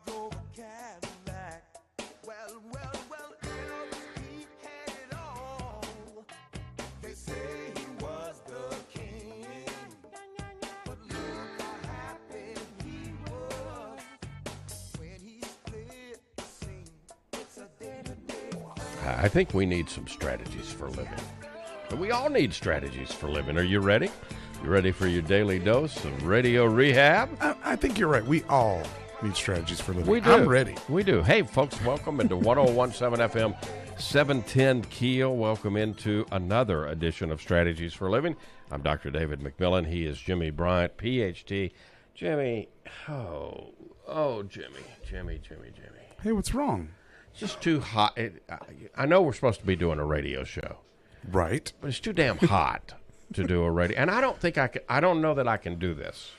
drove a Cadillac. Well, Elvis, he had it all. They say he was the king, but look how happy he was when he split the scene. It's a day-to-day. I think we need some strategies for living. And we all need strategies for living. Are you ready? You ready for your daily dose of radio rehab? I think you're right. We all need strategies for living. We do. I'm ready. We do. Hey, folks, welcome into 101.7 FM, 710 Keel. Welcome into another edition of Strategies for Living. I'm Dr. David McMillian. He is Jimmie Bryant, Ph.D. Jimmie, Jimmie. Hey, what's wrong? It's just too hot. I know we're supposed to be doing a radio show, Right. but it's too damn hot to do a radio. And I don't think I can. I don't know that I can do this.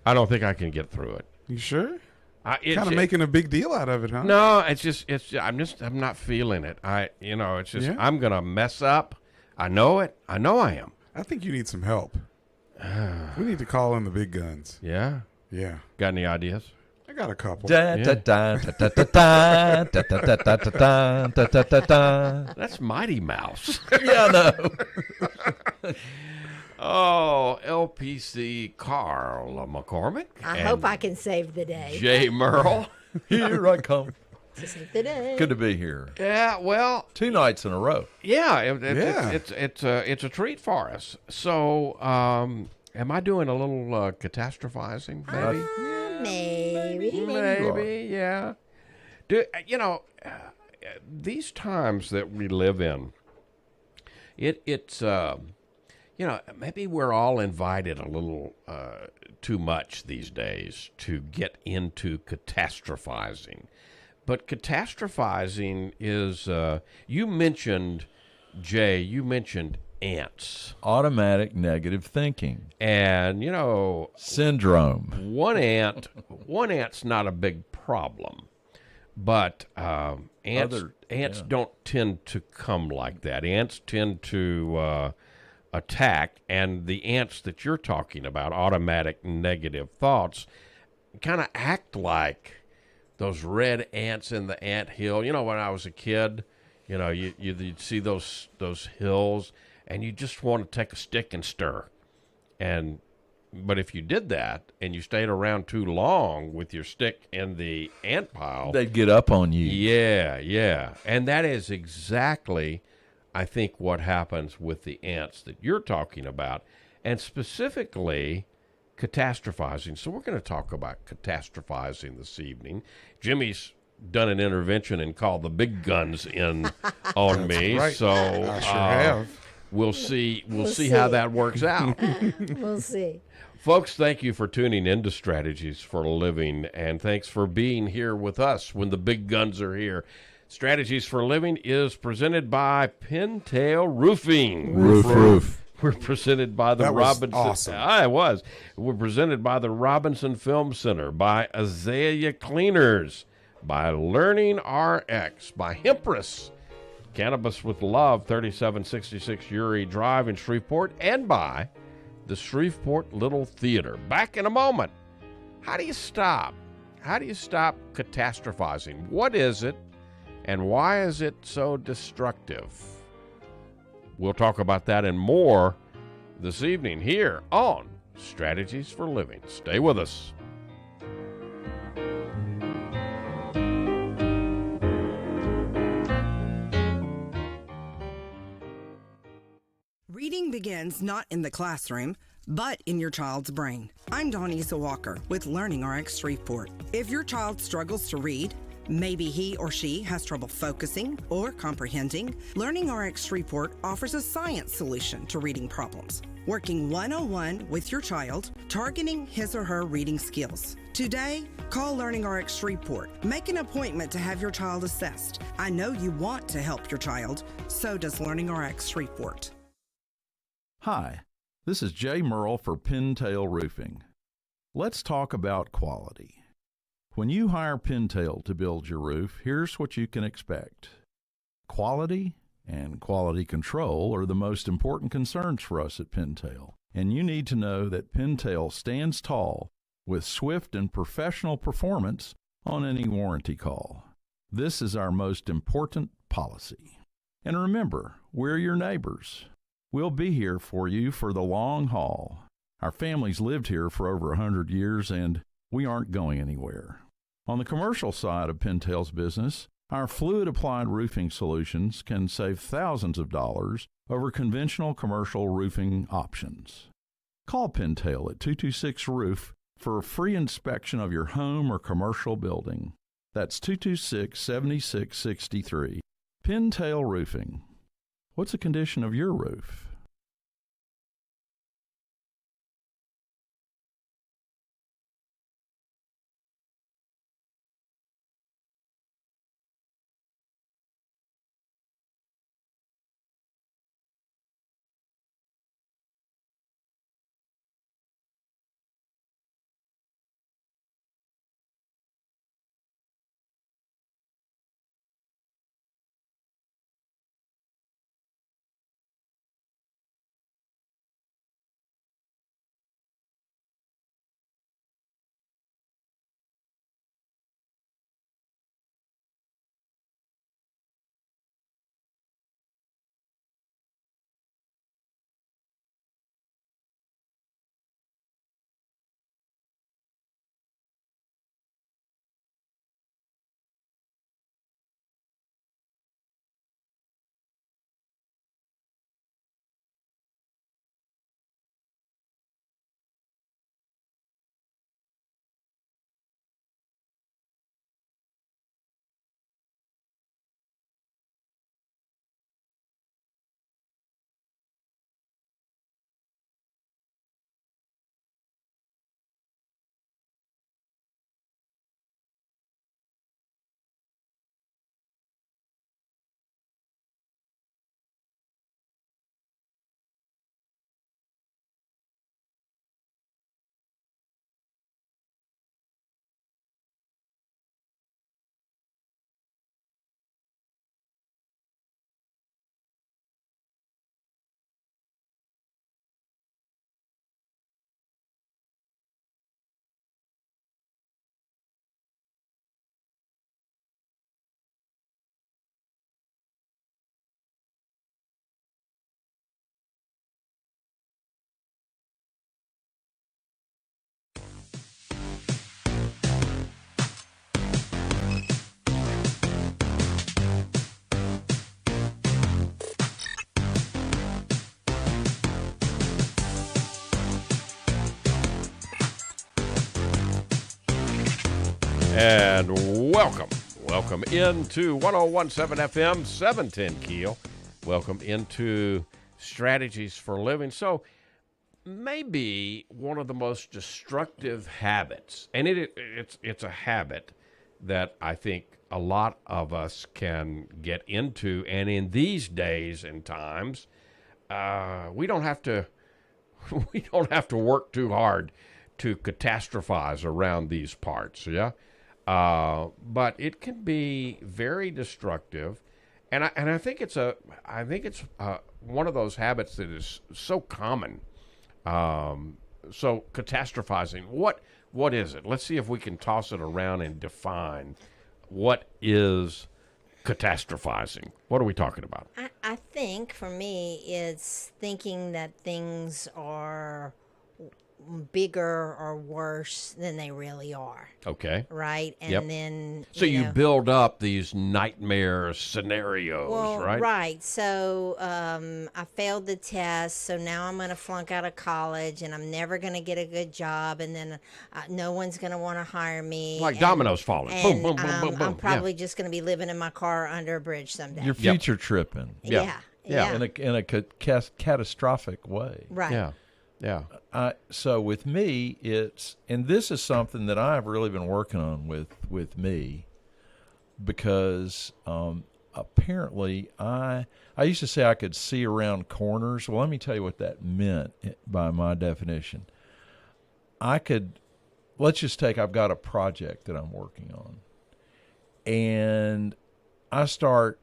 I don't think I can get through it. You sure? It's Kind of making a big deal out of it, huh? No, I'm not feeling it. It's just, Yeah? I'm going to mess up. I know it. I know I am. I think you need some help. We need to call in the big guns. Yeah. Yeah. Got any ideas? I got a couple. That's Mighty Mouse. Yeah, I know. Oh, LPC Carl McCormick. I and hope I can save the day. Jay Merle. Here I come. To save the day. Good to be here. Yeah, well, 2 nights in a row. yeah, Yeah. it's a treat for us. So, am I doing a little catastrophizing, maybe? Maybe, yeah. These times that we live in, it's maybe we're all invited a little too much these days to get into catastrophizing. But catastrophizing is, you mentioned ants. Automatic negative thinking. And, Syndrome. one ant's not a big problem, but ants don't tend to come like that. Ants tend to attack, and the ants that you're talking about, automatic negative thoughts, kind of act like those red ants in the ant hill. When I was a kid, you'd see those hills, and you just want to take a stick and stir. But if you did that and you stayed around too long with your stick in the ant pile, They'd get up on you. yeah. And that is exactly, I think, what happens with the ants that you're talking about, and specifically catastrophizing. So we're going to talk about catastrophizing this evening. Jimmie's done an intervention and called the big guns in on me. right. So I sure have. We'll see how that works out. We'll see. Folks, thank you for tuning into Strategies for a Living, and thanks for being here with us when the big guns are here. Strategies for a Living is presented by Pintail Roofing. Roof. We're presented by the That was Robinson. awesome. It was. We're presented by the Robinson Film Center, by Azalea Cleaners, by Learning RX, by Hempress, Cannabis with Love, 3766 Uri Drive in Shreveport, and by the Shreveport Little Theater. Back in a moment. How do you stop? How do you stop catastrophizing? What is it, and why is it so destructive? We'll talk about that and more this evening here on Strategies for Living. Stay with us. Reading begins not in the classroom, but in your child's brain. I'm Donisa Walker with Learning Rx Shreveport. If your child struggles to read, maybe he or she has trouble focusing or comprehending, Learning Rx Shreveport offers a science solution to reading problems, working one-on-one with your child, targeting his or her reading skills. Today, call Learning Rx Shreveport. Make an appointment to have your child assessed. I know you want to help your child, so does Learning Rx Shreveport. Hi, this is Jay Merle for Pintail Roofing. Let's talk about quality. When you hire Pintail to build your roof, here's what you can expect. Quality and quality control are the most important concerns for us at Pintail, and you need to know that Pintail stands tall with swift and professional performance on any warranty call. This is our most important policy. And remember, we're your neighbors. We'll be here for you for the long haul. Our family's lived here for over 100 years, and we aren't going anywhere. On the commercial side of Pintail's business, our fluid-applied roofing solutions can save thousands of dollars over conventional commercial roofing options. Call Pintail at 226-ROOF for a free inspection of your home or commercial building. That's 226-7663. Pintail Roofing. What's the condition of your roof? And welcome into 1017 FM, 710 Keel. Welcome into Strategies for Living. So maybe one of the most destructive habits, and it's a habit that I think a lot of us can get into, and in these days and times, we don't have to work too hard to catastrophize around these parts, yeah? But it can be very destructive, and I think it's one of those habits that is so common. So catastrophizing, what is it? Let's see if we can toss it around and define what is catastrophizing. What are we talking about? I think for me, it's thinking that things are bigger or worse than they really are. Okay. Right? And Yep. then So you build up these nightmare scenarios, right? Right. So I failed the test, so now I'm going to flunk out of college, and I'm never going to get a good job, and then no one's going to want to hire me. Like dominoes falling. And Boom, boom, boom, boom, boom. I'm probably just going to be living in my car under a bridge someday. You're future tripping. Yeah. In a catastrophic way. Right. Yeah. Yeah. So with me, and this is something that I've really been working on with me, because apparently I used to say I could see around corners. Well, let me tell you what that meant by my definition. Let's just take, I've got a project that I'm working on, and I start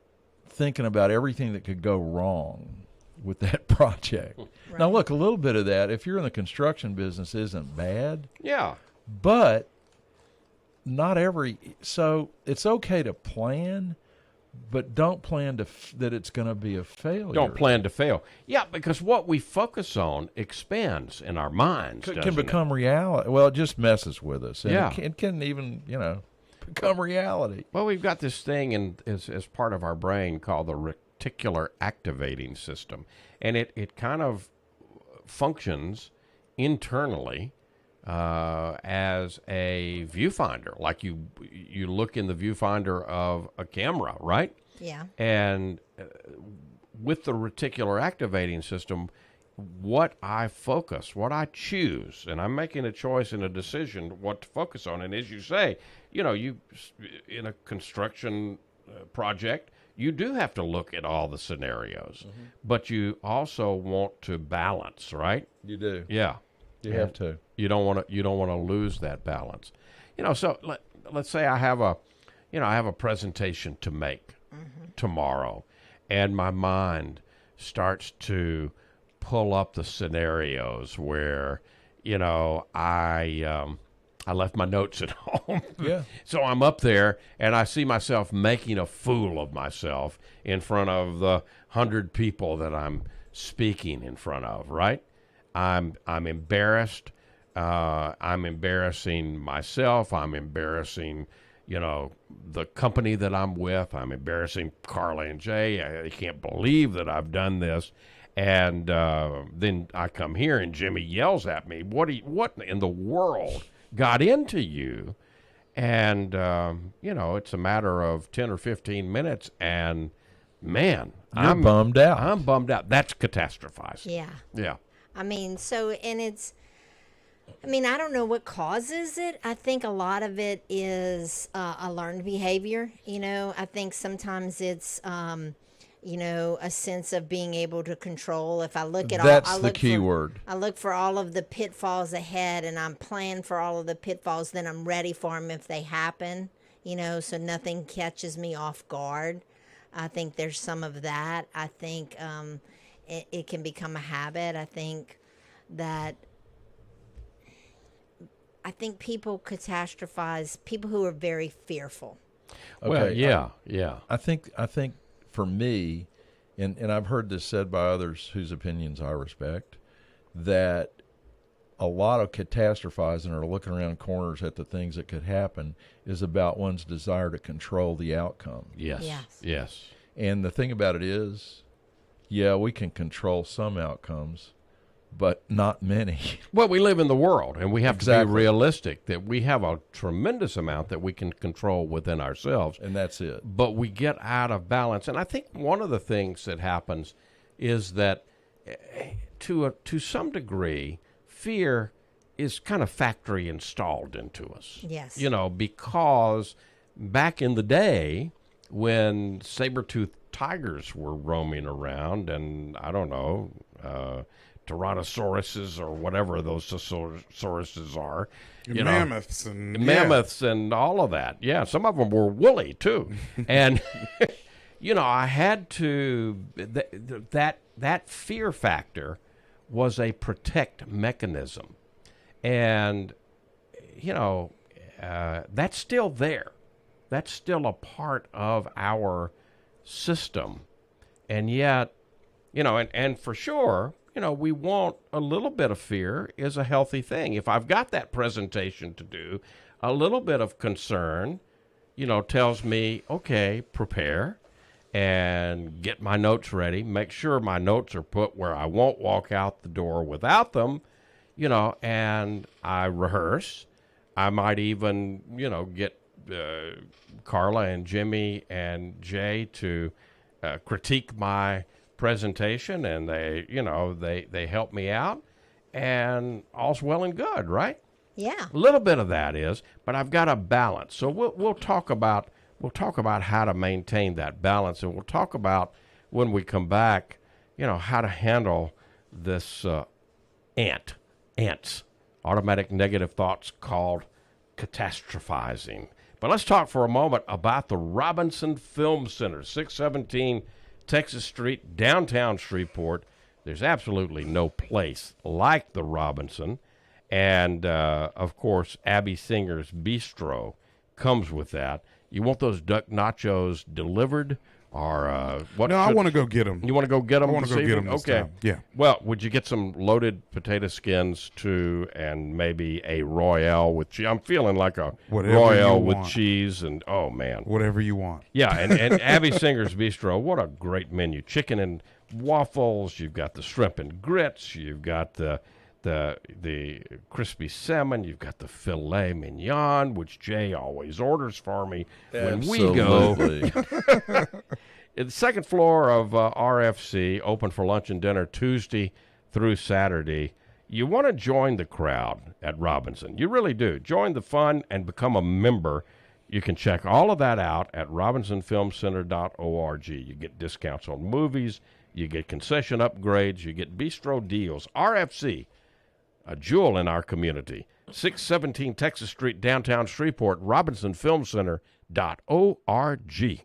thinking about everything that could go wrong with that project. Right. Now, look, a little bit of that, if you're in the construction business, isn't bad. Yeah. But so it's okay to plan, but don't plan that it's going to be a failure. Don't plan to fail. Yeah, because what we focus on expands in our minds. Can become reality. Well, it just messes with us. And Yeah. it can even, become reality. Well, we've got this thing as part of our brain called the reticular activating system, and it kind of functions internally as a viewfinder, like you look in the viewfinder of a camera, right? Yeah. And with the reticular activating system, what I focus, what I choose, and I'm making a choice and a decision what to focus on. And as you say, you in a construction project, you do have to look at all the scenarios, but you also want to balance, right? You do. Yeah. You have to. You don't want to lose that balance. So let's say I have a presentation to make tomorrow, and my mind starts to pull up the scenarios where I left my notes at home. Yeah. So I'm up there and I see myself making a fool of myself in front of the 100 people that I'm speaking in front of, right? I'm embarrassed. I'm embarrassing myself. I'm embarrassing, the company that I'm with. I'm embarrassing Carla and Jay. I can't believe that I've done this. And then I come here and Jimmie yells at me, what in the world got into you? And, it's a matter of 10 or 15 minutes, and, man, I'm bummed out. I'm bummed out. That's catastrophizing. Yeah. Yeah. I don't know what causes it. I think a lot of it is a learned behavior. I think sometimes it's, a sense of being able to control. If I look at that's the key word. I look for all of the pitfalls ahead, and I'm planning for all of the pitfalls. Then I'm ready for them if they happen. So nothing catches me off guard. I think there's some of that. I think it can become a habit. I think people catastrophize, people who are very fearful. Okay, well, yeah. I think for me, and I've heard this said by others whose opinions I respect, that a lot of catastrophizing or looking around corners at the things that could happen is about one's desire to control the outcome. Yes. And the thing about it is, we can control some outcomes, but not many. Well, we live in the world, and we have Exactly. to be realistic that we have a tremendous amount that we can control within ourselves. And that's it. But we get out of balance. And I think one of the things that happens is that to some degree, fear is kind of factory installed into us. Yes. Because back in the day when saber-toothed tigers were roaming around, and I don't know, Tyrannosauruses or whatever those sauruses are. Mammoths and all of that. Yeah, some of them were woolly too. And, I had to, that fear factor was a protect mechanism. And, that's still there. That's still a part of our system. And yet, and for sure, we want a little bit of fear is a healthy thing. If I've got that presentation to do, a little bit of concern, tells me, okay, prepare and get my notes ready. Make sure my notes are put where I won't walk out the door without them, and I rehearse. I might even, get Carla and Jimmie and Jay to critique my presentation, and they help me out, and all's well and good, right? Yeah. A little bit of that is, but I've got a balance. So we'll talk about how to maintain that balance, and we'll talk about when we come back, how to handle this ants, automatic negative thoughts called catastrophizing. But let's talk for a moment about the Robinson Film Center, 617 Texas Street, downtown Shreveport. There's absolutely no place like the Robinson. And, of course, Abby Singer's Bistro comes with that. You want those duck nachos delivered, or what? No, I want to go get them. You want to go get them? I want to go get them this Okay. time. Yeah. Well, would you get some loaded potato skins too, and maybe a Royale with cheese? I'm feeling like a Whatever Royale you with want. cheese, and oh man, Whatever you want. yeah. And Abby Singer's Bistro, what a great menu! Chicken and waffles. You've got the shrimp and grits. You've got the crispy salmon. You've got the filet mignon, which Jay always orders for me when we go. The second floor of RFC, open for lunch and dinner Tuesday through Saturday. You want to join the crowd at Robinson. You really do. Join the fun and become a member. You can check all of that out at robinsonfilmcenter.org. You get discounts on movies. You get concession upgrades. You get bistro deals. RFC, a jewel in our community. 617 Texas Street, downtown Shreveport, robinsonfilmcenter.org.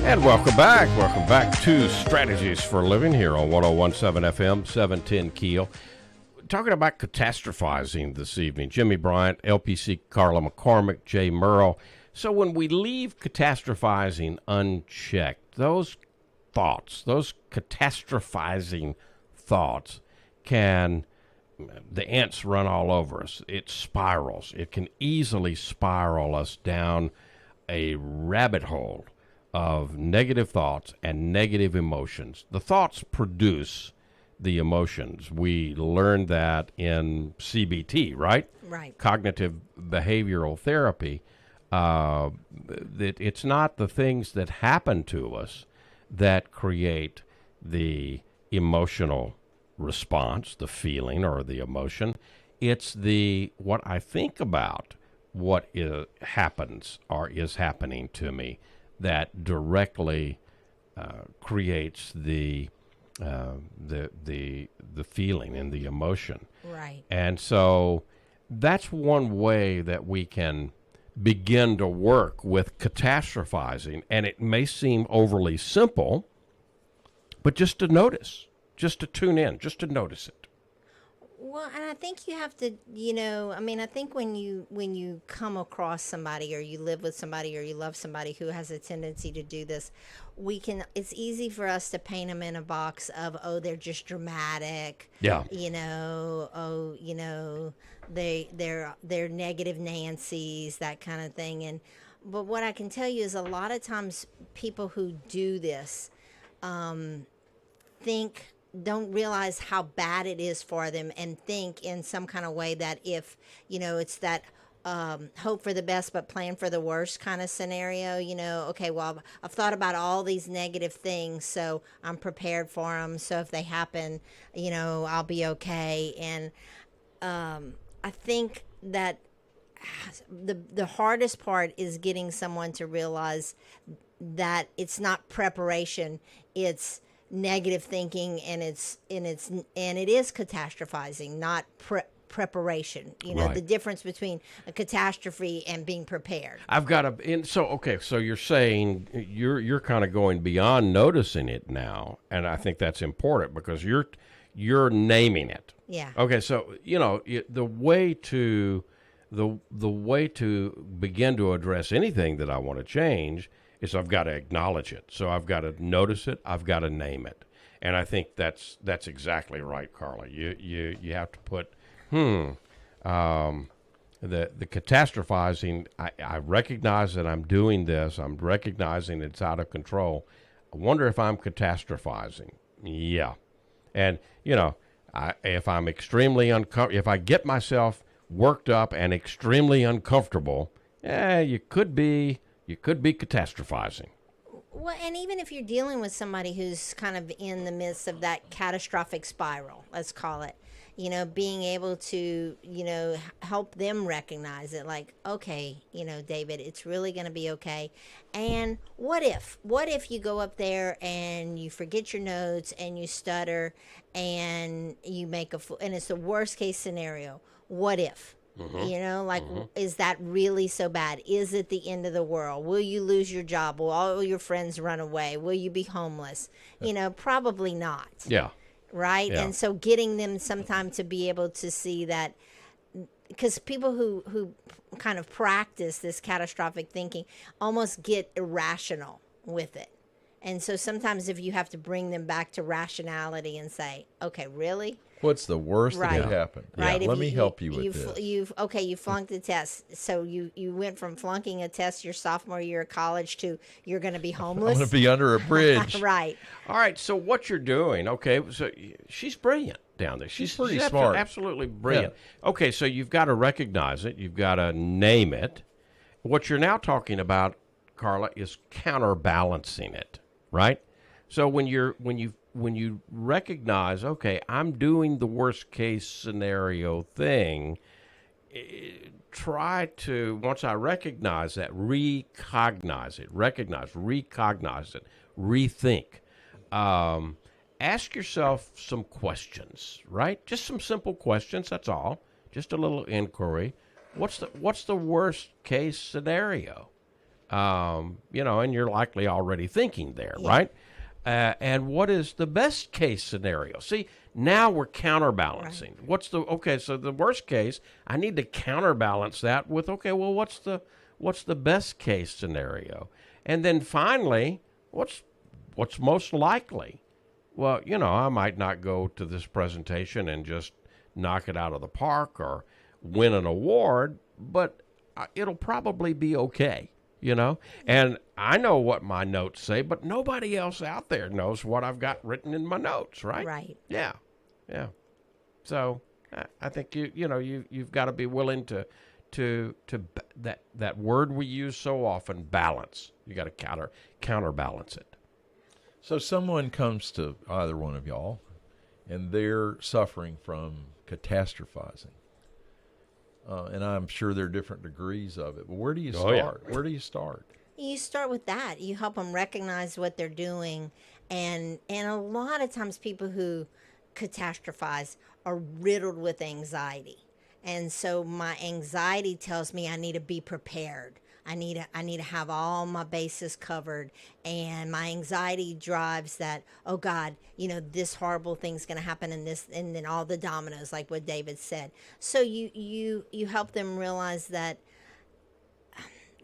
And welcome back. Welcome back to Strategies for a Living here on 101.7 FM, 710 Keel. Talking about catastrophizing this evening. Jimmie Bryant, LPC Carla McCormick, Jay Merle. So when we leave catastrophizing unchecked, those thoughts, those catastrophizing thoughts the ants run all over us. It spirals. It can easily spiral us down a rabbit hole of negative thoughts and negative emotions. The thoughts produce the emotions. We learned that in CBT, right? Right. Cognitive behavioral therapy. That it's not the things that happen to us that create the emotional response, the feeling or the emotion. It's what I think about what happens or is happening to me that directly creates the feeling and the emotion. Right. And so that's one way that we can begin to work with catastrophizing. And it may seem overly simple, but just to notice, just to tune in, just to notice it. Well, and I think you have to, I think when you come across somebody or you live with somebody or you love somebody who has a tendency to do this, it's easy for us to paint them in a box of, oh, they're just dramatic. Yeah. They're negative Nancy's, that kind of thing. But what I can tell you is a lot of times people who do this don't realize how bad it is for them, and think in some kind of way that if, it's that hope for the best but plan for the worst kind of scenario. Okay, well, I've thought about all these negative things, so I'm prepared for them. So if they happen, I'll be okay. And I think that the hardest part is getting someone to realize that it's not preparation, it's negative thinking, and it is catastrophizing, not preparation. Right. The difference between a catastrophe and being prepared. So you're saying you're kind of going beyond noticing it now, and I think that's important because you're naming it. Yeah. Okay, so the way to begin to address anything that I want to change is I've got to acknowledge it. So I've got to notice it. I've got to name it, and I think that's exactly right, Carla. You have to put the catastrophizing. I recognize that I'm doing this. I'm recognizing it's out of control. I wonder if I'm catastrophizing. Yeah, and if I'm extremely if I get myself worked up and extremely uncomfortable, you could be catastrophizing. Well, and even if you're dealing with somebody who's kind of in the midst of that catastrophic spiral, let's call it, being able to, help them recognize it, like, okay, David, it's really going to be okay. And what if you go up there and you forget your notes and you stutter and you make and it's the worst case scenario. What if? Mm-hmm. Is that really so bad? Is it the end of the world? Will you lose your job? Will all your friends run away? Will you be homeless? Probably not. Yeah. Right? Yeah. And so getting them sometime to be able to see that, because people who kind of practice this catastrophic thinking almost get irrational with it. And so sometimes if you have to bring them back to rationality and say, okay, really? What's the worst that could happen? Right. Yeah, let me help you with this. You flunked the test. So you went from flunking a test your sophomore year of college to you're going to be homeless. I'm going to be under a bridge. Right. All right. So what you're doing, okay, so she's brilliant down there. She's pretty smart. Absolutely brilliant. Yeah. Okay, so you've got to recognize it. You've got to name it. What you're now talking about, Carla, is counterbalancing it, right? So when you recognize, okay, I'm doing the worst case scenario thing, try to, once I recognize that, recognize it, rethink. Ask yourself some questions, right? Just some simple questions, that's all. Just a little inquiry. What's the worst case scenario? And you're likely already thinking there, right? And what is the best case scenario? See, now we're counterbalancing. Right. So the worst case, I need to counterbalance that with, what's the best case scenario? And then finally, what's most likely? Well, I might not go to this presentation and just knock it out of the park or win an award, but it'll probably be okay. And I know what my notes say, but nobody else out there knows what I've got written in my notes, right? Right. Yeah. So I think you've got to be willing to that word we use so often, balance. You got to counterbalance it. So someone comes to either one of y'all, and they're suffering from catastrophizing. And I'm sure there are different degrees of it. But where do you start? Where do you start? You start with that. You help them recognize what they're doing. And a lot of times people who catastrophize are riddled with anxiety. And so my anxiety tells me I need to be prepared. I need to have all my bases covered, and my anxiety drives that, oh God, this horrible thing's going to happen, and then all the dominoes, like what David said. So you help them realize that,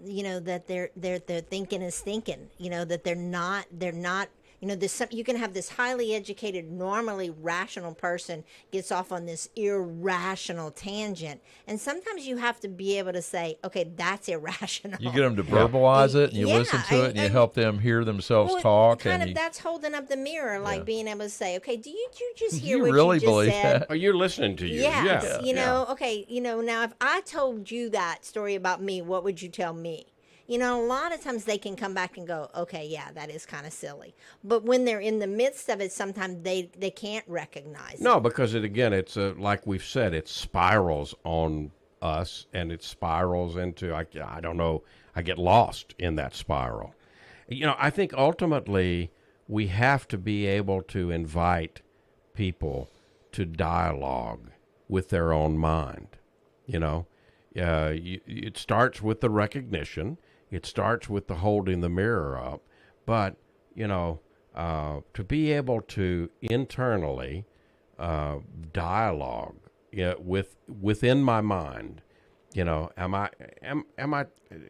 that their thinking is thinking, that they're not You know, you can have this highly educated, normally rational person gets off on this irrational tangent. And sometimes you have to be able to say, okay, that's irrational. You get them to verbalize it, and you Yeah, listen to it, and you help them hear themselves well, talk. Kind and of, you, that's holding up the mirror, like being able to say, okay, do you just hear you what really you just believe said? that? Oh, you're listening to you. Yes, Yeah. you know, okay, you know, now if I told you that story about me, what would you tell me? You know, a lot of times they can come back and go, okay, yeah, that is kind of silly. But when they're in the midst of it, sometimes they can't recognize No, it. because it's like we've said, it spirals on us, and it spirals into, I don't know, I get lost in that spiral. You know, I think ultimately we have to be able to invite people to dialogue with their own mind. You know, it starts with the recognition. It starts with the holding the mirror up. But, you know, to be able to internally dialogue within my mind, you know,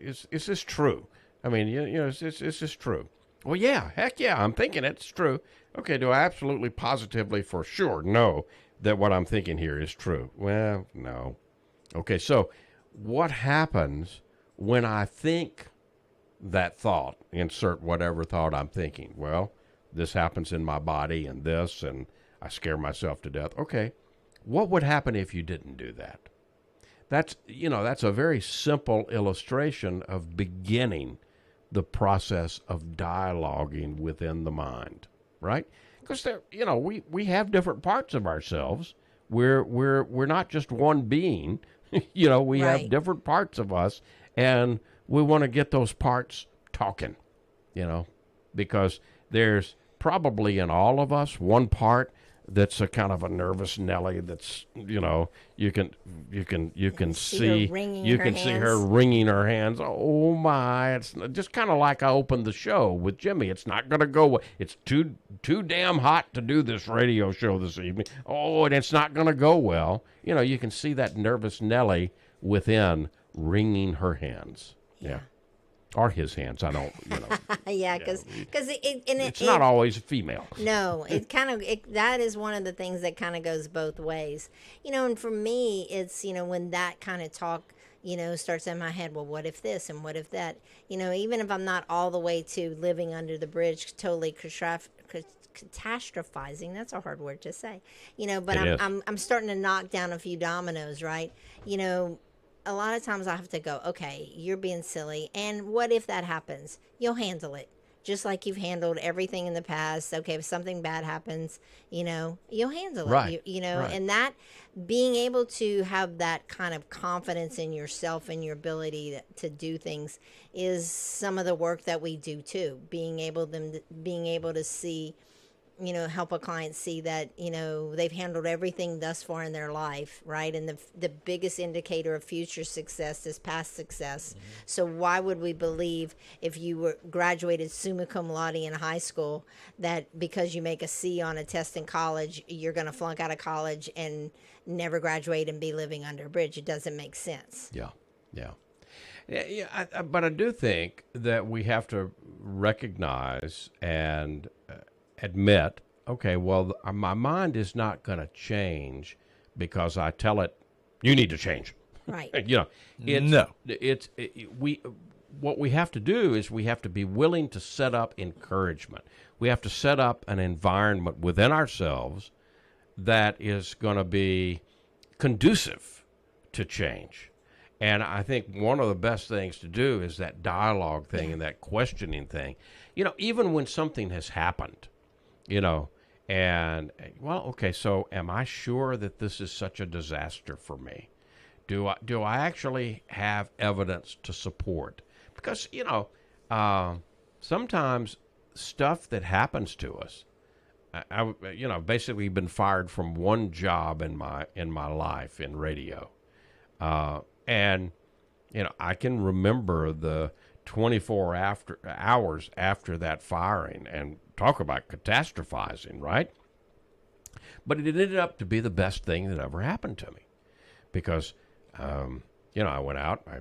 is this true? I mean, you know, is this true? Well, yeah, heck yeah, I'm thinking it's true. Okay, do I absolutely positively for sure know that what I'm thinking here is true? Well, no. Okay, so what happens when I think that thought, insert whatever thought I'm thinking? Well, this happens in my body and this, and I scare myself to death. Okay, what would happen if you didn't do that? That's a very simple illustration of beginning the process of dialoguing within the mind, right? Because we have different parts of ourselves. We're not just one being. You know, we have different parts of us, and we want to get those parts talking, you know, because there's probably in all of us one part that's a kind of a nervous Nelly that's, you know, you can see her wringing her hands. Oh my, it's just kind of like I opened the show with Jimmie. It's not going to go. It's too damn hot to do this radio show this evening. Oh, and it's not going to go well. You know, you can see that nervous Nelly within wringing her hands. Yeah. Or his hands. I don't, you know. Yeah, because it's not always female. No, that is one of the things that kind of goes both ways. You know, and for me, it's, you know, when that kind of talk, you know, starts in my head, well, what if this and what if that? You know, even if I'm not all the way to living under the bridge, totally catastrophizing, that's a hard word to say. You know, but I'm starting to knock down a few dominoes, right? You know, a lot of times I have to go, okay, you're being silly. And what if that happens? You'll handle it. Just like you've handled everything in the past. Okay, if something bad happens, you know, you'll handle it. You know, and that being able to have that kind of confidence in yourself and your ability to do things is some of the work that we do too. Being able to see, you know, help a client see that, you know, they've handled everything thus far in their life, right? And the biggest indicator of future success is past success. Mm-hmm. So why would we believe if you were graduated summa cum laude in high school that because you make a C on a test in college, you're going to flunk out of college and never graduate and be living under a bridge? It doesn't make sense. Yeah. But I do think that we have to recognize and admit, okay, well, my mind is not going to change because I tell it, you need to change. Right. You know, what we have to do is we have to be willing to set up encouragement. We have to set up an environment within ourselves that is going to be conducive to change. And I think one of the best things to do is that dialogue thing and that questioning thing. You know, even when something has happened, you know, and, well, okay, so am I sure that this is such a disaster for me? Do I actually have evidence to support? Because, you know, sometimes stuff that happens to us, I you know, basically been fired from one job in my life in radio. And, you know, I can remember the 24 hours after that firing, and talk about catastrophizing, right? But it ended up to be the best thing that ever happened to me because, you know, I went out, I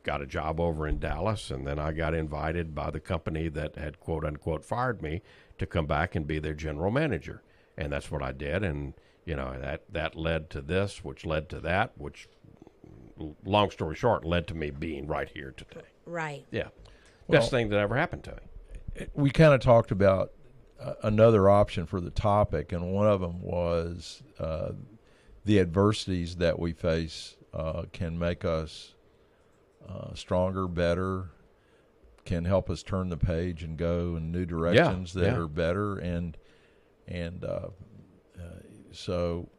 got a job over in Dallas, and then I got invited by the company that had quote unquote fired me to come back and be their general manager. And that's what I did. And, that led to this, which led to that, which, long story short, led to me being right here today. Right. Yeah. Best thing that ever happened to me. We kind of talked about another option for the topic, and one of them was the adversities that we face can make us stronger, better, can help us turn the page and go in new directions that are better, and so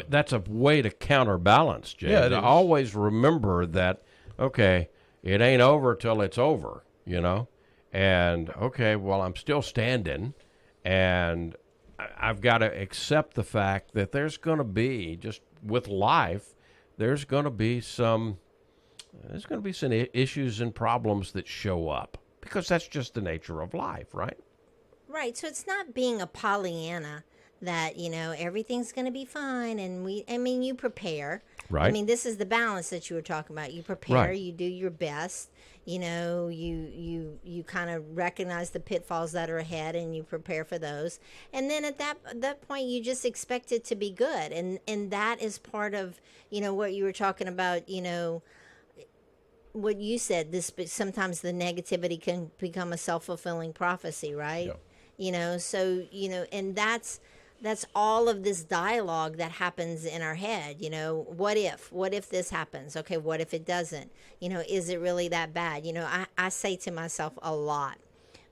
that's a way to counterbalance, Jay. Yeah, to always remember that, okay, it ain't over till it's over, and okay, well, I'm still standing, and I've got to accept the fact that there's going to be, just with life, there's going to be some issues and problems that show up, because that's just the nature of life, right? Right. So it's not being a Pollyanna that, everything's going to be fine. And you prepare. Right. This is the balance that you were talking about. You prepare, right. You do your best. You kind of recognize the pitfalls that are ahead and you prepare for those. And then at that point, you just expect it to be good. And that is part of, what you were talking about, what you said, sometimes the negativity can become a self-fulfilling prophecy, right? Yeah. And that's all of this dialogue that happens in our head. What if this happens? Okay, what if it doesn't? Is it really that bad? I say to myself a lot,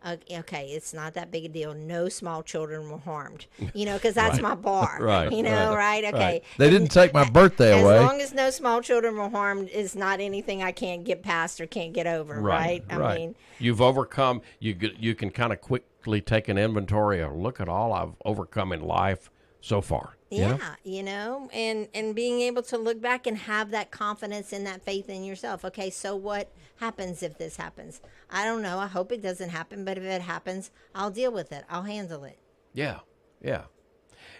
okay, it's not that big a deal. No small children were harmed, because that's my bar, right? Right? Okay. Right. They didn't take my birthday away. As long as no small children were harmed is not anything I can't get past or can't get over, right? Right. You've overcome, you can kind of quickly take an inventory of, look at all I've overcome in life so far. Yeah, and being able to look back and have that confidence and that faith in yourself. Okay, so what happens if this happens? I don't know. I hope it doesn't happen, but if it happens, I'll deal with it. I'll handle it. Yeah.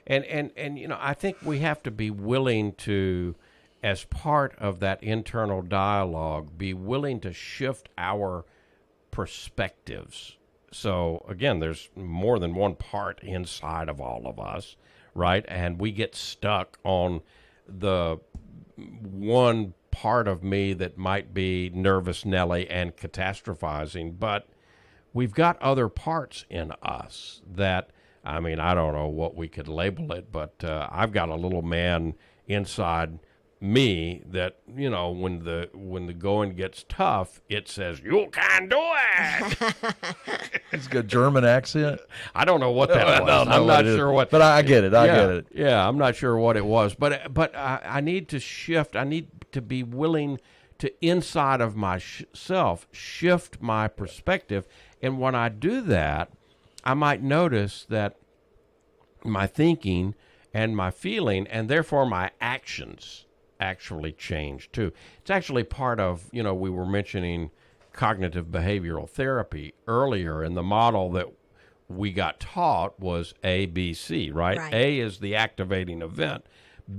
And I think we have to be willing to, as part of that internal dialogue, be willing to shift our perspectives. So, again, there's more than one part inside of all of us, right? And we get stuck on the one part of me that might be nervous Nelly and catastrophizing, but we've got other parts in us that, I don't know what we could label it, but I've got a little man inside me that, when the going gets tough, it says, "You can do it." It's a good German accent. I don't know what that was. I'm not sure what. But I get it. I get it. Yeah, I'm not sure what it was. But I need to shift. I need to be willing to, inside of myself, shift my perspective. And when I do that, I might notice that my thinking and my feeling, and therefore my actions, actually change too. It's actually part of, we were mentioning cognitive behavioral therapy earlier, and the model that we got taught was A, B, C, right? A is the activating event.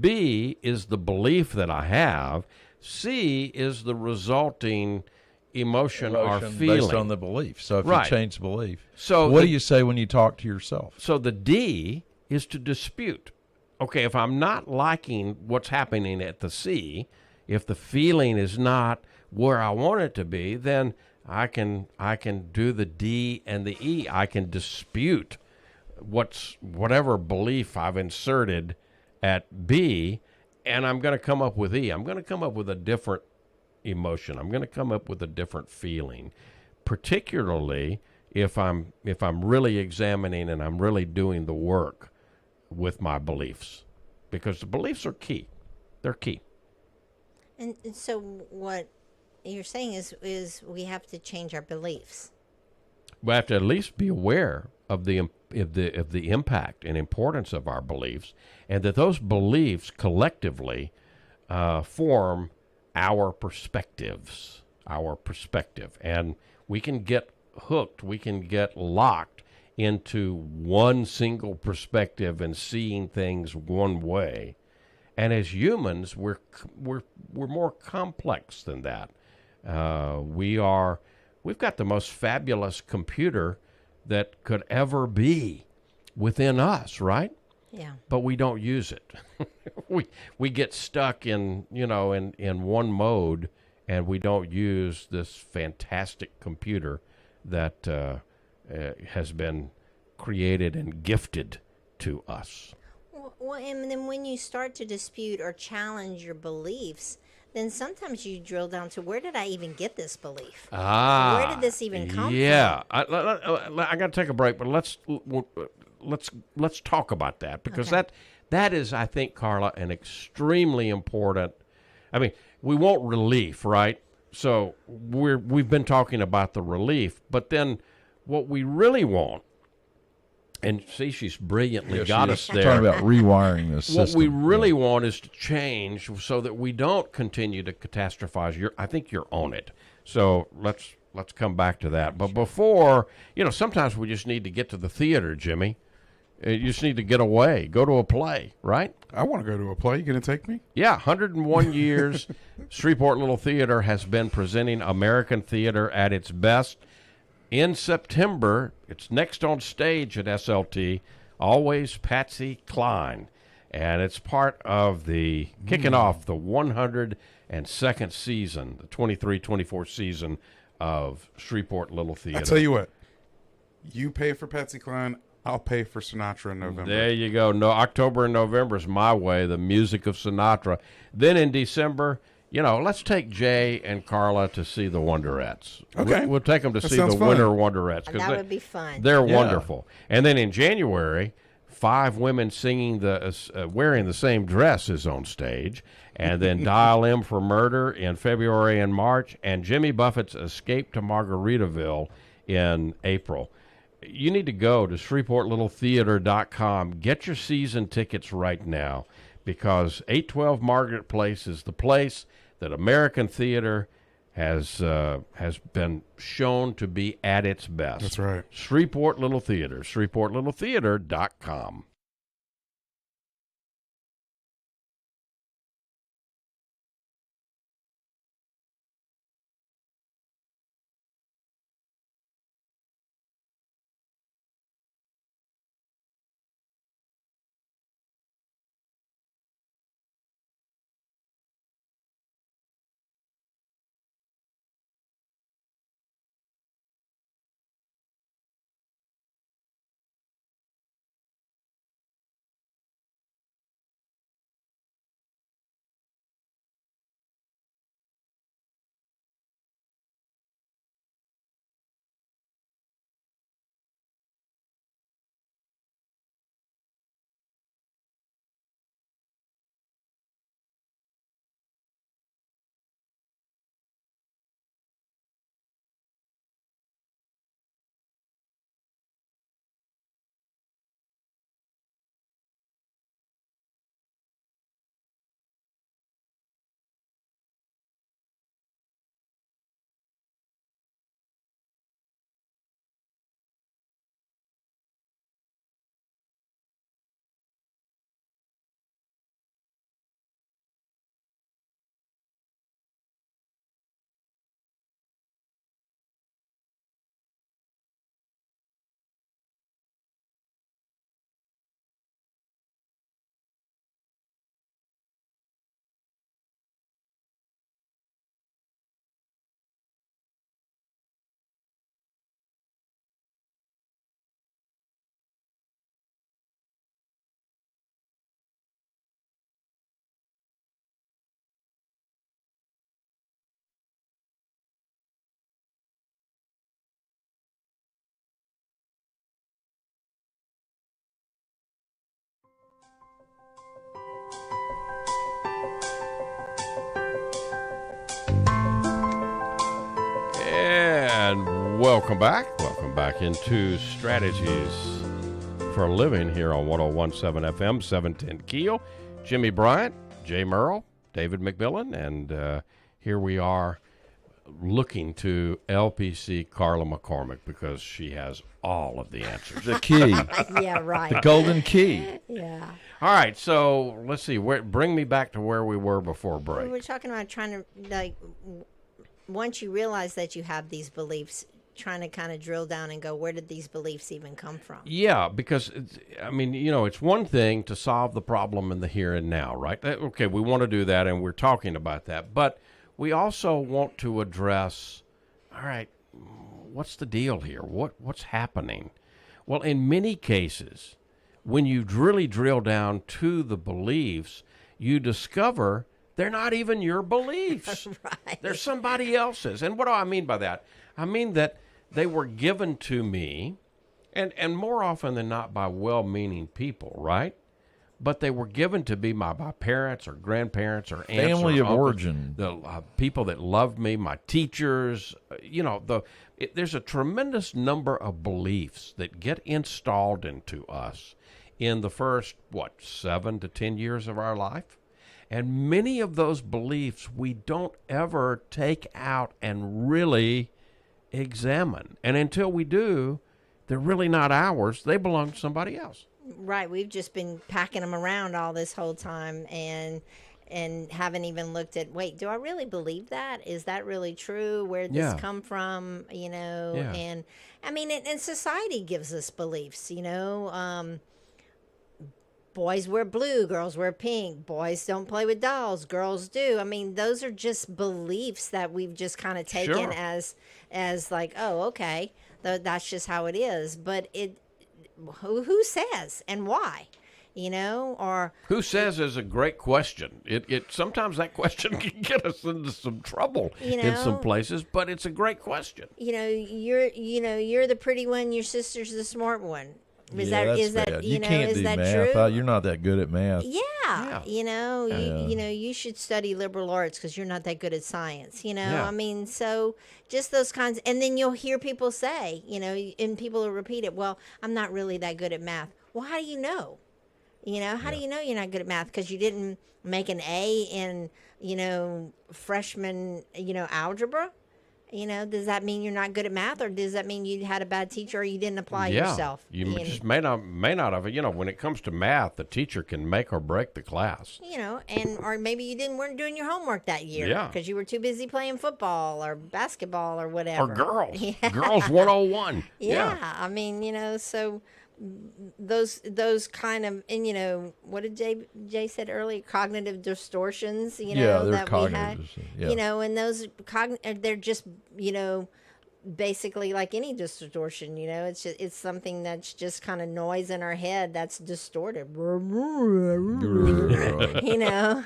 B is the belief that I have. C is the resulting emotion or feeling. Based on the belief. So if you change the belief. So what do you say when you talk to yourself? So the D is to dispute. Okay, if I'm not liking what's happening at the C, if the feeling is not where I want it to be, then I can do the D and the E. I can dispute whatever belief I've inserted at B, and I'm going to come up with E. I'm going to come up with a different emotion. I'm going to come up with a different feeling, particularly if I'm really examining and I'm really doing the work with my beliefs, because the beliefs are key. They're key. And so what you're saying is we have to change our beliefs. We have to at least be aware of the impact and importance of our beliefs, and that those beliefs collectively form our perspectives, and we can get hooked, we can get locked into one single perspective and seeing things one way. And as humans, we're more complex than that. We've got the most fabulous computer that could ever be within us, right? Yeah. But we don't use it. we get stuck in one mode, and we don't use this fantastic computer that has been created and gifted to us. Well, and then when you start to dispute or challenge your beliefs, then sometimes you drill down to, where did I even get this belief? Where did this even come from? Yeah, I got to take a break, but let's talk about that, because that is, I think, Carla, an extremely important. I mean, we want relief, right? So we've been talking about the relief, but then what we really want, and see, she's brilliantly got us there. Talking about rewiring this system. What we really want is to change so that we don't continue to catastrophize. I think you're on it. So let's come back to that. But before, sometimes we just need to get to the theater, Jimmie. You just need to get away, go to a play, right? I want to go to a play. You going to take me? Yeah, 101 years. Shreveport Little Theater has been presenting American theater at its best. In September, it's next on stage at SLT, always Patsy Cline. And it's part of the kicking off the 102nd season, the 23-24 season of Shreveport Little Theater. I tell you what, you pay for Patsy Cline, I'll pay for Sinatra in November. There you go. No, October and November is my way, the music of Sinatra. Then in December, let's take Jay and Carla to see the Wonderettes. Okay. We'll take them to see the sounds fun. Winter Wonderettes. That would be fun. They're wonderful. And then in January, 5 women singing wearing the same dress is on stage. And then Dial M for Murder in February and March. And Jimmy Buffett's Escape to Margaritaville in April. You need to go to ShreveportLittleTheater.com. Get your season tickets right now, because 812 Margaret Place is the place that American theater has been shown to be at its best. That's right. Shreveport Little Theater, ShreveportLittleTheater.com. And welcome back. Welcome back into Strategies for a Living here on 101.7 FM, 710 Keel. Jimmie Bryant, Jay Merle, David McMillian, and here we are looking to LPC Carla McCormick, because she has all of the answers. The key. Yeah, right. The golden key. Yeah. All right, so let's see. Bring me back to where we were before break. We were talking about trying to once you realize that you have these beliefs, trying to kind of drill down and go, where did these beliefs even come from? Yeah, because, it's one thing to solve the problem in the here and now, right? Okay, we want to do that, and we're talking about that. But we also want to address, all right, what's the deal here? What's happening? Well, in many cases, when you really drill down to the beliefs, you discover they're not even your beliefs. Right. They're somebody else's. And what do I mean by that? I mean that they were given to me, and more often than not by well-meaning people, right? But they were given to me by my parents or grandparents or aunts Family or of uncles, origin. the people that loved me, my teachers. There's a tremendous number of beliefs that get installed into us in the first, 7 to 10 years of our life. And many of those beliefs we don't ever take out and really examine. And until we do, they're really not ours. They belong to somebody else. Right. We've just been packing them around all this whole time and haven't even looked at, wait, do I really believe that? Is that really true? Where did this come from? Yeah. And I mean, and society gives us beliefs, boys wear blue, girls wear pink. Boys don't play with dolls, girls do. I mean, those are just beliefs that we've just kind of taken as like, oh, okay, that's just how it is. But who says and why? Or who says is a great question. It sometimes that question can get us into some trouble in some places, but it's a great question. You're the pretty one, your sister's the smart one. Is that's that bad. You can't is do that math. true? You're not that good at math. Yeah. You should study liberal arts because you're not that good at science. Yeah. I mean, so just those kinds, and then you'll hear people say, and people will repeat it. Well, I'm not really that good at math. Well, how do you know? How do you know you're not good at math? Because you didn't make an A in, freshman, algebra? Does that mean you're not good at math, or does that mean you had a bad teacher, or you didn't apply yourself? You just may not have. When it comes to math, the teacher can make or break the class. Or maybe you weren't doing your homework that year because you were too busy playing football or basketball or whatever. Or girls. Girls 101. Yeah. I mean, so those kind of, and what did Jay said earlier, cognitive distortions, they're that cognitive, we had, and those they're just, basically like any distortion, it's something that's just kind of noise in our head that's distorted.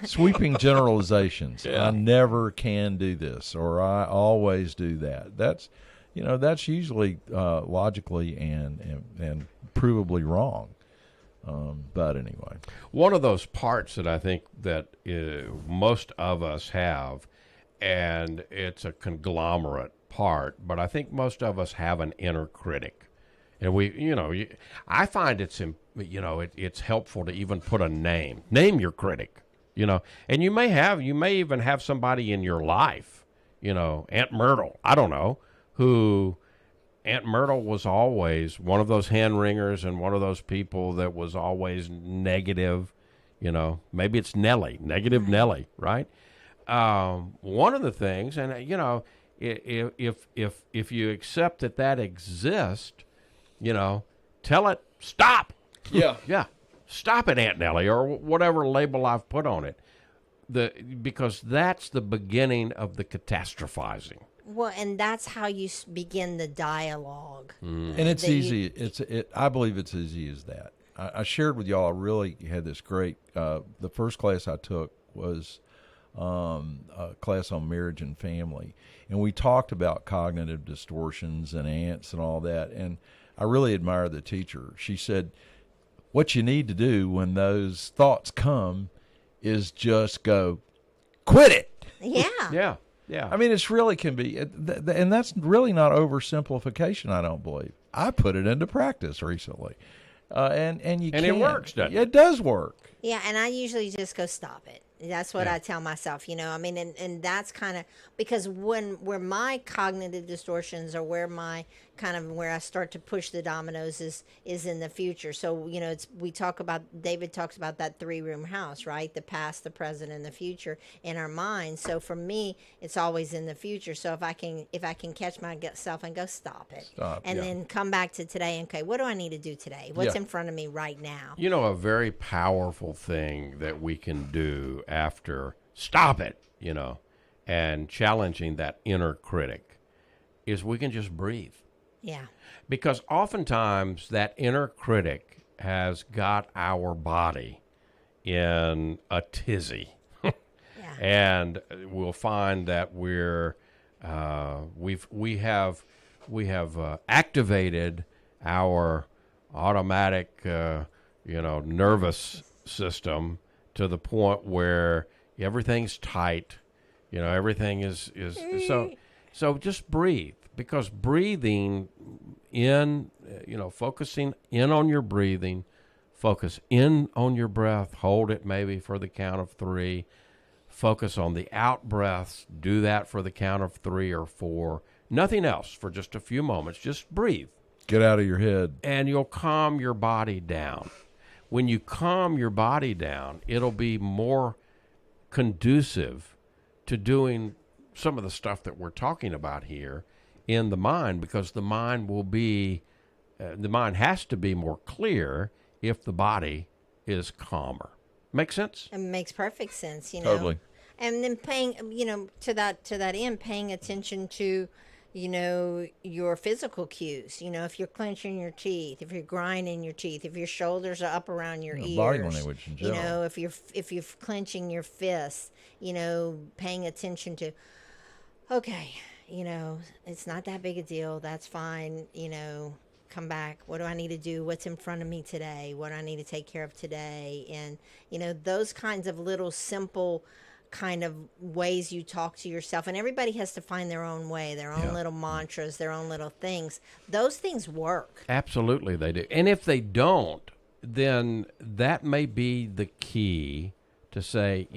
Sweeping generalizations. I never can do this, or I always do that. That's usually logically and provably wrong. But anyway, one of those parts that I think that most of us have, and it's a conglomerate part, but I think most of us have an inner critic. And I find it's helpful to even put a name your critic, and you may even have somebody in your life, Aunt Myrtle, I don't know, who Aunt Myrtle was always one of those hand wringers and one of those people that was always negative, maybe it's negative Nellie, right? One of the things, and if you accept that exists, tell it stop. Yeah, stop it, Aunt Nellie, or whatever label I've put on it. Because that's the beginning of the catastrophizing. Well, and that's how you begin the dialogue. And it's easy. I believe it's easy as that. I shared with y'all. I really had this great. The first class I took was a class on marriage and family, and we talked about cognitive distortions and ants and all that. And I really admire the teacher. She said, "What you need to do when those thoughts come is just go, quit it." Yeah. Yeah. I mean, it's really can be, and that's really not oversimplification, I don't believe. I put it into practice recently. And it works, doesn't it? It does work. Yeah, and I usually just go, stop it. That's what I tell myself, I mean, and that's kind of, because where my cognitive distortions or where my kind of where I start to push the dominoes is in the future. So, you know, David talks about that 3-room house, right? The past, the present, and the future in our minds. So for me, it's always in the future. So if I can catch myself and go, stop it. And then come back to today and, okay, what do I need to do today? What's in front of me right now? You know, a very powerful thing that we can do after stop it, you know, and challenging that inner critic is we can just breathe. Yeah. Because oftentimes that inner critic has got our body in a tizzy. Yeah. And we'll find that we have activated our automatic nervous system to the point where everything's tight, you know, everything is so just breathe, because breathing in, focusing in on your breathing, focus in on your breath, hold it maybe for the count of 3, focus on the out breaths, do that for the count of 3 or 4, nothing else for just a few moments, just breathe. Get out of your head. And you'll calm your body down. When you calm your body down, it'll be more conducive to doing some of the stuff that we're talking about here in the mind, because the mind has to be more clear if the body is calmer. Make sense? It makes perfect sense, you know. Totally. And then paying, to that end, paying attention to, your physical cues. You know, if you're clenching your teeth, if you're grinding your teeth, if your shoulders are up around your ears, body language in general. You know, if you're clenching your fists, paying attention to, okay, it's not that big a deal. That's fine. Come back. What do I need to do? What's in front of me today? What do I need to take care of today? And, those kinds of little simple kind of ways you talk to yourself. And everybody has to find their own way, their own little mantras, their own little things. Those things work. Absolutely, they do. And if they don't, then that may be the key to say,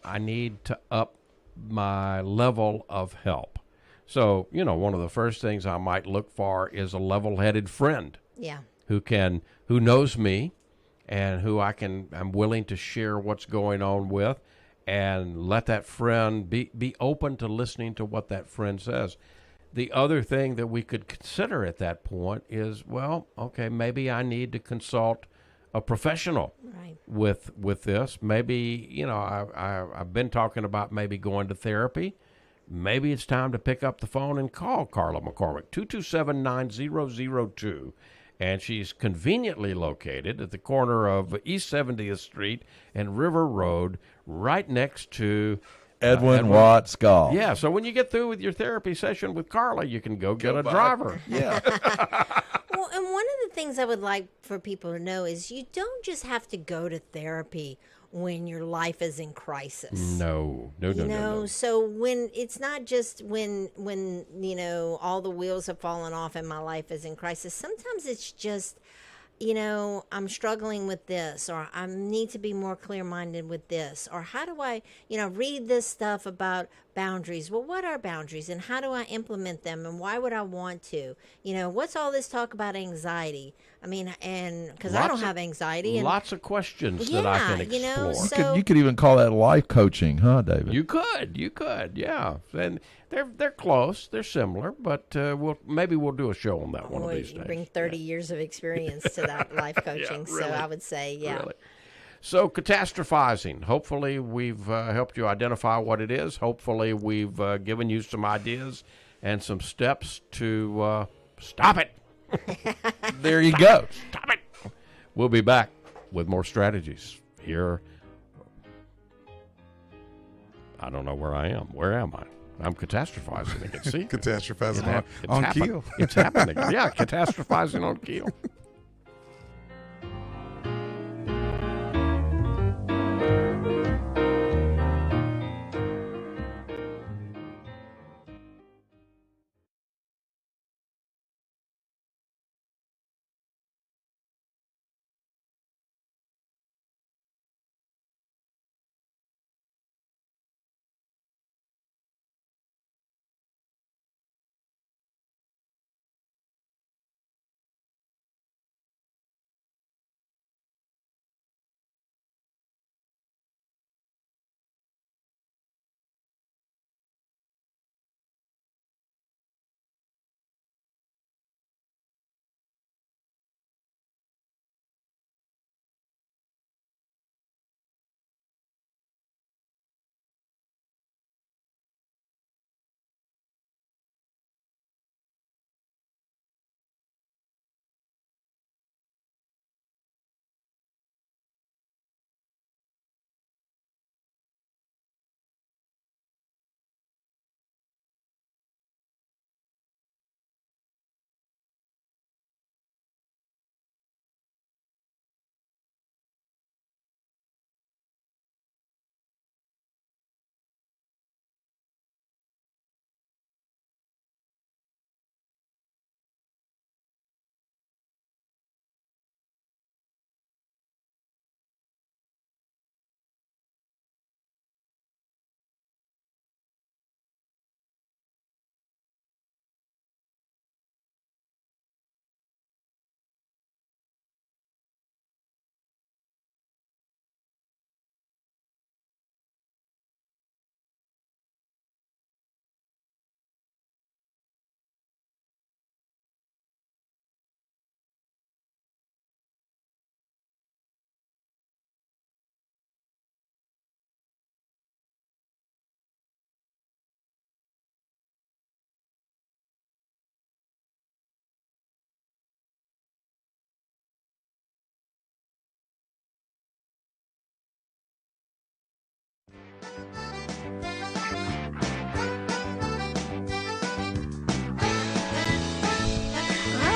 I need to up my level of help. So, one of the first things I might look for is a level-headed friend. Yeah. Who knows me and who I'm willing to share what's going on with, and let that friend be open to listening to what that friend says. The other thing that we could consider at that point is, well, okay, maybe I need to consult a professional with this. Maybe, I've been talking about maybe going to therapy. Maybe it's time to pick up the phone and call Carla McCormick, 227-9002. And she's conveniently located at the corner of East 70th Street and River Road, right next to Edwin Watts Golf. Yeah, so when you get through with your therapy session with Carla, you can go get a driver. Yeah. Well, and one of the things I would like for people to know is you don't just have to go to therapy when your life is in crisis. No. So when it's not just when all the wheels have fallen off and my life is in crisis. Sometimes it's just, I'm struggling with this, or I need to be more clear-minded with this, or how do I, read this stuff about boundaries. Well, what are boundaries, and how do I implement them, and why would I want to? What's all this talk about anxiety? I mean, and because I don't have anxiety. And lots of questions that I can explore. So you could even call that life coaching, huh, David? You could, yeah. And they're close, they're similar, but maybe we'll do a show on that one of these days. Bring 30 years of experience to that life coaching. Really, so I would say, Really. So catastrophizing, hopefully we've helped you identify what it is. Hopefully we've given you some ideas and some steps to stop it. There you go. Stop it. We'll be back with more strategies here. I don't know where I am. Where am I? I'm catastrophizing. I can see. Catastrophizing on Keel. It's happening. Yeah, catastrophizing on Keel.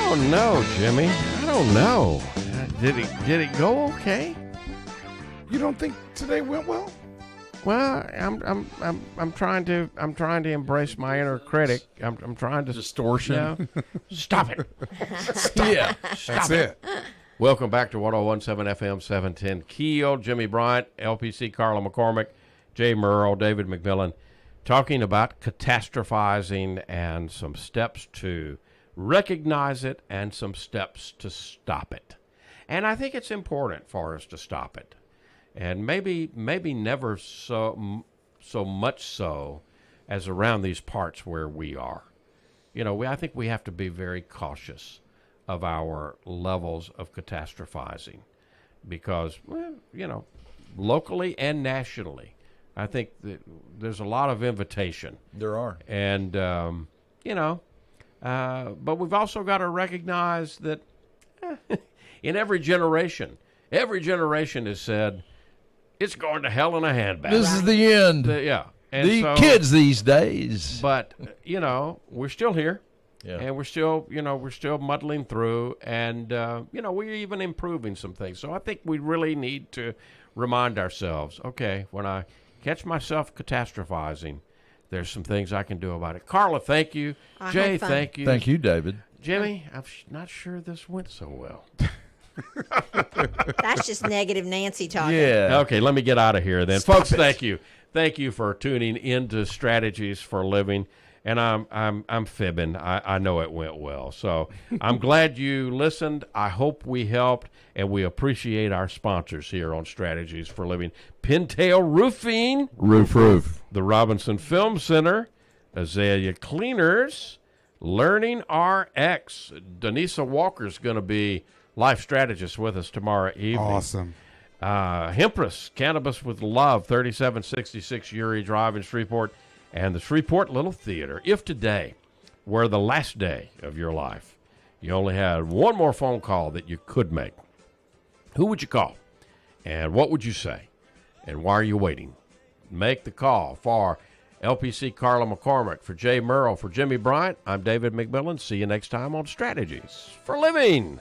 don't know, Jimmy. I don't know. Did it go okay? You don't think today went well? Well, I'm trying to embrace my inner critic. I'm trying to Distortion. Stop it. Yeah. That's it. Welcome back to 101.7 FM 710 Keel. Jimmie Bryant, LPC Carla McCormick, Jay Merle, David McMillian, talking about catastrophizing and some steps to recognize it and some steps to stop it. And I think it's important for us to stop it. And maybe never so much so as around these parts where we are. You know, I think we have to be very cautious of our levels of catastrophizing because, well, you know, locally and nationally, I think that there's a lot of invitation. There are. And, you know, but we've also got to recognize that in every generation has said, it's going to hell in a handbasket. This is the end. Yeah. And the so, kids these days. But, you know, we're still here. Yeah. And we're still muddling through. And, you know, we're even improving some things. So I think we really need to remind ourselves, okay, when I catch myself catastrophizing, there's some things I can do about it. Carla, thank you. Jay, thank you. Thank you, David. Jimmy, I'm not sure this went so well. That's just negative Nancy talking. Yeah. Okay, let me get out of here then. Folks, thank you. Thank you for tuning into Strategies for Living. And I'm fibbing. I know it went well. So I'm glad you listened. I hope we helped, and we appreciate our sponsors here on Strategies for Living. Pintail Roofing. Roof. The Robinson Film Center. Azalea Cleaners. Learning RX. Denisa Walker's going to be life strategist with us tomorrow evening. Awesome. Hempress, Cannabis with Love, 3766 Uri Drive in Shreveport, and the Shreveport Little Theater. If today were the last day of your life, you only had one more phone call that you could make, who would you call? And what would you say? And why are you waiting? Make the call for LPC Carla McCormick, for Jay Merle, for Jimmie Bryant. I'm David McMillian. See you next time on Strategies for Living.